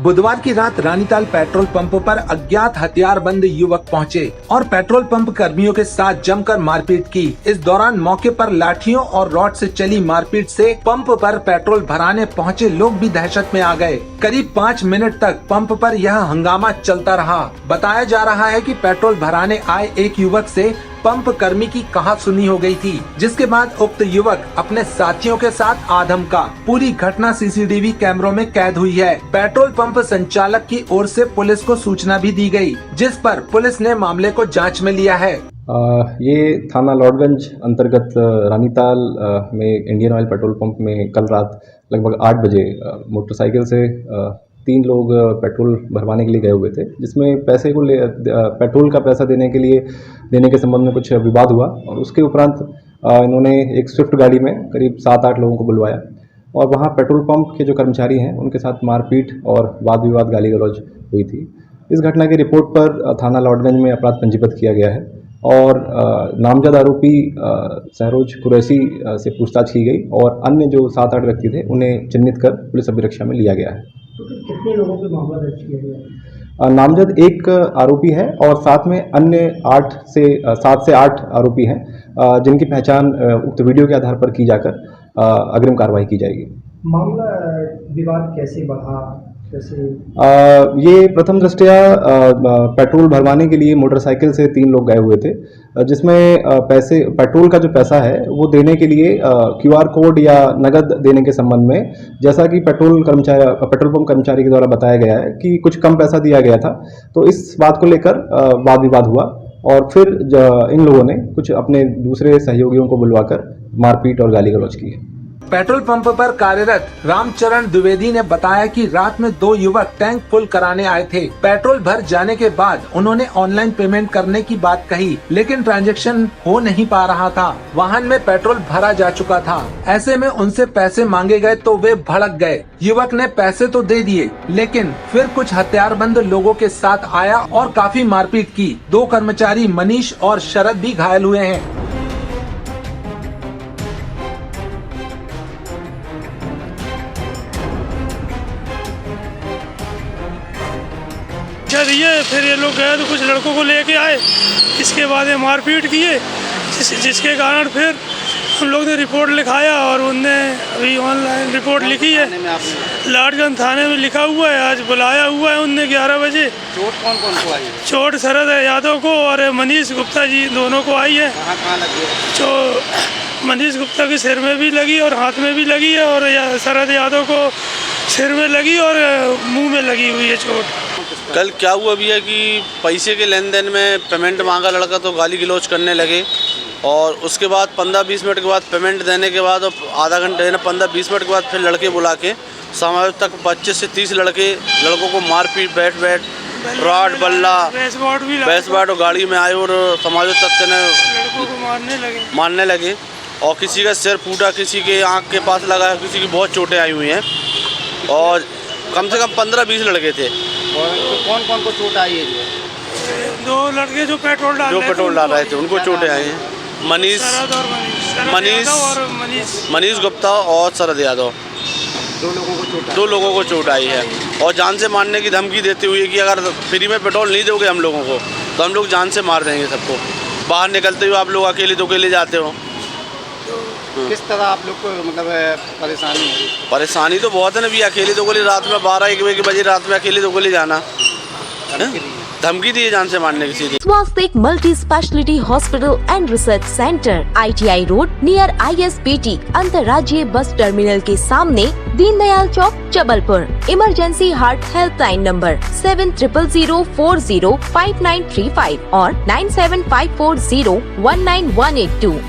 बुधवार की रात रानीताल पेट्रोल पंप पर अज्ञात हथियारबंद युवक पहुंचे और पेट्रोल पंप कर्मियों के साथ जमकर मारपीट की। इस दौरान मौके पर लाठियों और रॉड से चली मारपीट से पंप पर पेट्रोल भराने पहुंचे लोग भी दहशत में आ गए। करीब 5 मिनट तक पंप पर यह हंगामा चलता रहा। बताया जा रहा है कि पेट्रोल भराने आए एक युवक से पंप कर्मी की कहासुनी हो गई थी, जिसके बाद उक्त युवक अपने साथियों के साथ आधमका। पूरी घटना सीसीटीवी कैमरों में कैद हुई है। पेट्रोल पंप संचालक की ओर से पुलिस को सूचना भी दी गई, जिस पर पुलिस ने मामले को जांच में लिया है। ये थाना लॉर्डगंज अंतर्गत रानीताल में इंडियन ऑयल पेट्रोल पंप में कल रात लगभग 8 बजे मोटरसाइकिल से 3 लोग पेट्रोल भरवाने के लिए गए हुए थे, जिसमें पेट्रोल का पैसा देने के संबंध में कुछ विवाद हुआ और उसके उपरांत इन्होंने एक स्विफ्ट गाड़ी में करीब 7-8 लोगों को बुलवाया और वहां पेट्रोल पंप के जो कर्मचारी हैं उनके साथ मारपीट और वाद विवाद गाली गलौज हुई थी। इस घटना की रिपोर्ट पर थाना लॉर्डगंज में अपराध पंजीबद्ध किया गया है और नामजद आरोपी सहरोज कुरैशी से पूछताछ की गई और अन्य जो 7-8 व्यक्ति थे उन्हें चिन्हित कर पुलिस अभिरक्षा में लिया गया है। तो कितने लोगों पे मामला दर्ज किया गया? नामजद एक आरोपी है और साथ में अन्य 7 से 8 आरोपी हैं, जिनकी पहचान उक्त वीडियो के आधार पर की जाकर अग्रिम कार्रवाई की जाएगी। मामला विवाद कैसे बढ़ा? ये प्रथम दृष्टया पेट्रोल भरवाने के लिए मोटरसाइकिल से 3 लोग गए हुए थे, जिसमें पेट्रोल का जो पैसा है वो देने के लिए QR कोड या नगद देने के संबंध में, जैसा कि पेट्रोल पंप कर्मचारी के द्वारा बताया गया है कि कुछ कम पैसा दिया गया था, तो इस बात को लेकर वाद विवाद हुआ और फिर इन लोगों ने कुछ अपने दूसरे सहयोगियों को बुलवाकर मारपीट और गाली गलौज की है। पेट्रोल पंप पर कार्यरत रामचरण द्विवेदी ने बताया कि रात में 2 युवक टैंक फुल कराने आए थे। पेट्रोल भर जाने के बाद उन्होंने ऑनलाइन पेमेंट करने की बात कही, लेकिन ट्रांजैक्शन हो नहीं पा रहा था। वाहन में पेट्रोल भरा जा चुका था। ऐसे में उनसे पैसे मांगे गए तो वे भड़क गए। युवक ने पैसे तो दे दिए, लेकिन फिर कुछ हथियारबंद लोगों के साथ आया और काफी मारपीट की। 2 कर्मचारी मनीष और शरद भी घायल हुए हैं। फिर ये लोग गए तो कुछ लड़कों को लेके आए, इसके बाद ये मारपीट किए, जिसके कारण फिर हम लोग ने रिपोर्ट लिखाया और उनने अभी ऑनलाइन रिपोर्ट लिखी है। लाडगंज थाने में लिखा हुआ है, आज बुलाया हुआ है उनने 11 बजे। चोट कौन को आई? चोट शरद यादव को और मनीष गुप्ता जी दोनों को आई है। कहाँ लगी? जो मनीष गुप्ता के सिर में भी लगी और हाथ में भी लगी है और शरद यादव को सिर में लगी और मुंह में लगी हुई है चोट। कल क्या हुआ भी है कि पैसे के लेन देन में पेमेंट मांगा लड़का तो गाली गलौज करने लगे और उसके बाद 15-20 मिनट के बाद पेमेंट देने के बाद और आधा घंटे 15-20 मिनट के बाद फिर लड़के बुला के समाज तक 25 से 30 लड़कों को मारपीट बैठ रॉड बल्ला बेस बाट और गाड़ी में आए और समाज तक लड़कों को मारने लगे और किसी का सिर फूटा, किसी के आँख के पास लगा, किसी की बहुत चोटें आई हुई हैं और कम से कम 15-20 लड़के थे। और तो कौन को चोट आई है? 2 लड़के जो पेट्रोल डाल रहे थे उनको चोटें आई हैं। मनीष गुप्ता और शरद यादव, 2 लोगों को चोट आई है और जान से मारने की धमकी देते हुए कि अगर फ्री में पेट्रोल नहीं दोगे हम लोगों को तो हम लोग जान से मार देंगे सबको। बाहर निकलते हुए आप लोग अकेले जाते हो। किस तरह आप लोग को मतलब परेशानी है? परेशानी तो बहुत है ना भैया, अकेले तो गोली रात में 12-1 बजे रात में अकेले तो गोली जाना, धमकी दी जान से मारने की सीधी। Swastik multi speciality hospital and research centre, ITI road near ISBT अंतर्राज्यीय बस टर्मिनल के सामने, Deendayal Chowk, Jabalpur. Emergency heart helpline number 7000405935 और 9754019182।